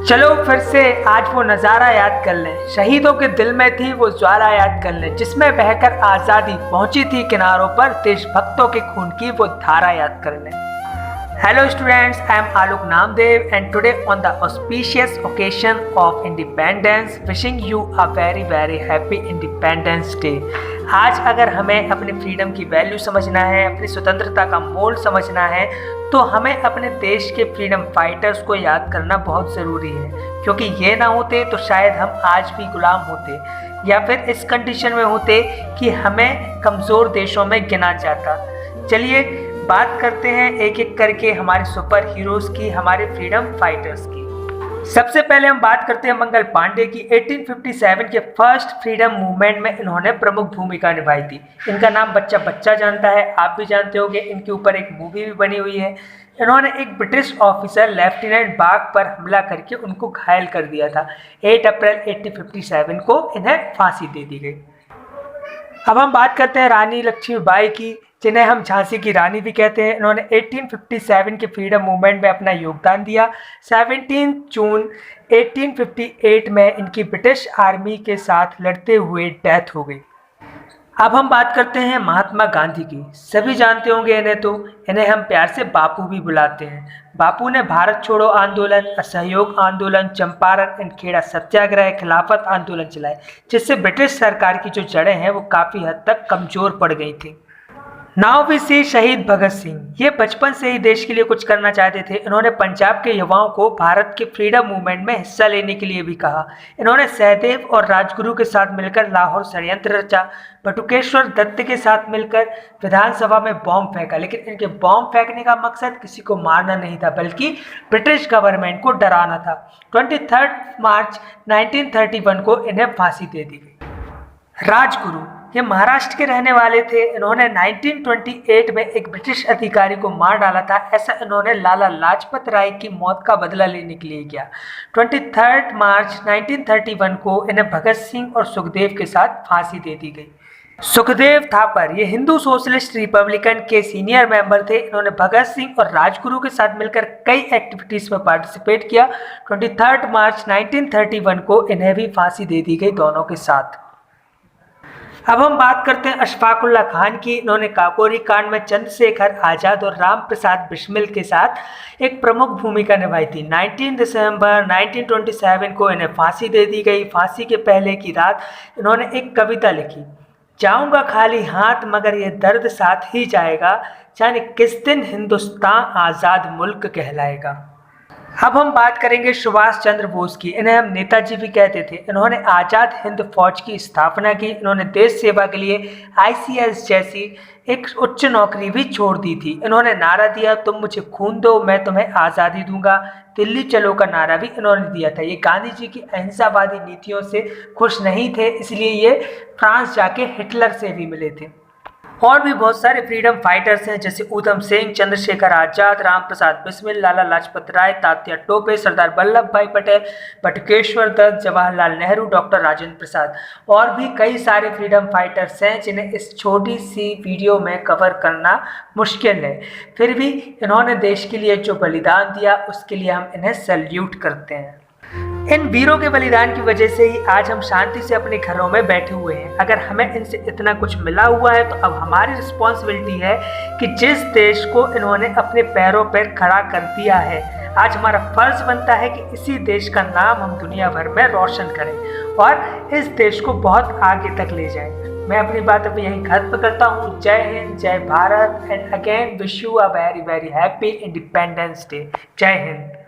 चलो फिर से आज वो नज़ारा याद कर लें, शहीदों के दिल में थी वो ज्वाला याद कर लें, जिसमें बहकर आज़ादी पहुंची थी किनारों पर, देशभक्तों के खून की वो धारा याद कर लें। Hello students, I am Alok Namdev and today on the auspicious occasion of Independence, wishing you a very happy Independence Day। आज अगर हमें अपने फ्रीडम की वैल्यू समझना है, अपनी स्वतंत्रता का मोल समझना है, तो हमें अपने देश के फ्रीडम फाइटर्स को याद करना बहुत ज़रूरी है, क्योंकि ये ना होते तो शायद हम आज भी गुलाम होते या फिर इस कंडीशन में होते कि हमें कमज़ोर देशों में गिना जाता। चलिए बात करते हैं एक एक करके हमारे सुपर हीरोज़ की, हमारे फ्रीडम फाइटर्स की। सबसे पहले हम बात करते हैं मंगल पांडे की। 1857 के फर्स्ट फ्रीडम मूवमेंट में इन्होंने प्रमुख भूमिका निभाई थी। इनका नाम बच्चा बच्चा जानता है, आप भी जानते होंगे। इनके ऊपर एक मूवी भी बनी हुई है। इन्होंने एक ब्रिटिश ऑफिसर लेफ्टिनेंट बाग पर हमला करके उनको घायल कर दिया था। 8 अप्रैल 1857 को इन्हें फांसी दे दी गई। अब हम बात करते हैं रानी लक्ष्मीबाई की, जिन्हें हम झांसी की रानी भी कहते हैं। इन्होंने 1857 के फ्रीडम मूवमेंट में अपना योगदान दिया। 17 जून 1858 में इनकी ब्रिटिश आर्मी के साथ लड़ते हुए डेथ हो गई। अब हम बात करते हैं महात्मा गांधी की। सभी जानते होंगे इन्हें हम प्यार से बापू भी बुलाते हैं। बापू ने भारत छोड़ो आंदोलन, असहयोग आंदोलन, चंपारण एंड खेड़ा सत्याग्रह, खिलाफत आंदोलन चलाए, जिससे ब्रिटिश सरकार की जो जड़ें हैं वो काफ़ी हद तक कमज़ोर पड़ गई थी। नाउ वी सी शहीद भगत सिंह। ये बचपन से ही देश के लिए कुछ करना चाहते थे। इन्होंने पंजाब के युवाओं को भारत के फ्रीडम मूवमेंट में हिस्सा लेने के लिए भी कहा। इन्होंने सहदेव और राजगुरु के साथ मिलकर लाहौर षड्यंत्र रचा। बटुकेश्वर दत्त के साथ मिलकर विधानसभा में बॉम्ब फेंका, लेकिन इनके बॉम्ब फेंकने का मकसद किसी को मारना नहीं था, बल्कि ब्रिटिश गवर्नमेंट को डराना था। 23 मार्च 1931 को इन्हें फांसी दे दी गई। राजगुरु ये महाराष्ट्र के रहने वाले थे। इन्होंने 1928 में एक ब्रिटिश अधिकारी को मार डाला था। ऐसा इन्होंने लाला लाजपत राय की मौत का बदला लेने के लिए किया। 23 मार्च 1931 को इन्हें भगत सिंह और सुखदेव के साथ फांसी दे दी गई। सुखदेव थापर ये हिंदू सोशलिस्ट रिपब्लिकन के सीनियर मेंबर थे। इन्होंने भगत सिंह और राजगुरु के साथ मिलकर कई एक्टिविटीज़ में पार्टिसिपेट किया। 23 मार्च 1931 को इन्हें भी फांसी दे दी गई दोनों के साथ। अब हम बात करते हैं अशफाकुल्ला खान की। इन्होंने काकोरी कांड में चंद्रशेखर आज़ाद और राम प्रसाद बिस्मिल के साथ एक प्रमुख भूमिका निभाई थी। 19 दिसंबर 1927 को इन्हें फांसी दे दी गई। फांसी के पहले की रात इन्होंने एक कविता लिखी, जाऊंगा खाली हाथ मगर ये दर्द साथ ही जाएगा, जाने किस दिन हिंदुस्तान आज़ाद मुल्क कहलाएगा। अब हम बात करेंगे सुभाष चंद्र बोस की। इन्हें हम नेताजी भी कहते थे। इन्होंने आज़ाद हिंद फौज की स्थापना की। इन्होंने देश सेवा के लिए ICS जैसी एक उच्च नौकरी भी छोड़ दी थी। इन्होंने नारा दिया, तुम मुझे खून दो मैं तुम्हें आज़ादी दूंगा। दिल्ली चलो का नारा भी इन्होंने दिया था। ये गांधी जी की अहिंसावादी नीतियों से खुश नहीं थे, इसलिए ये फ्रांस जाके हिटलर से भी मिले थे। और भी बहुत सारे फ्रीडम फाइटर्स हैं, जैसे ऊधम सिंह, चंद्रशेखर आज़ाद, राम प्रसाद बिस्मिल, लाला लाजपत राय, तात्या टोपे, सरदार वल्लभ भाई पटेल, बटुकेश्वर दत्त, जवाहरलाल नेहरू, डॉक्टर राजेंद्र प्रसाद। और भी कई सारे फ्रीडम फाइटर्स हैं जिन्हें इस छोटी सी वीडियो में कवर करना मुश्किल है। फिर भी इन्होंने देश के लिए जो बलिदान दिया उसके लिए हम इन्हें सैल्यूट करते हैं। इन वीरों के बलिदान की वजह से ही आज हम शांति से अपने घरों में बैठे हुए हैं। अगर हमें इनसे इतना कुछ मिला हुआ है तो अब हमारी रिस्पॉन्सिबिलिटी है कि जिस देश को इन्होंने अपने पैरों पर खड़ा कर दिया है, आज हमारा फर्ज बनता है कि इसी देश का नाम हम दुनिया भर में रोशन करें और इस देश को बहुत आगे तक ले जाएं। मैं अपनी बात अभी यहीं खत्म करता हूँ। जय हिंद, जय Bharat and again wish you a very happy independence day. जय हिंद।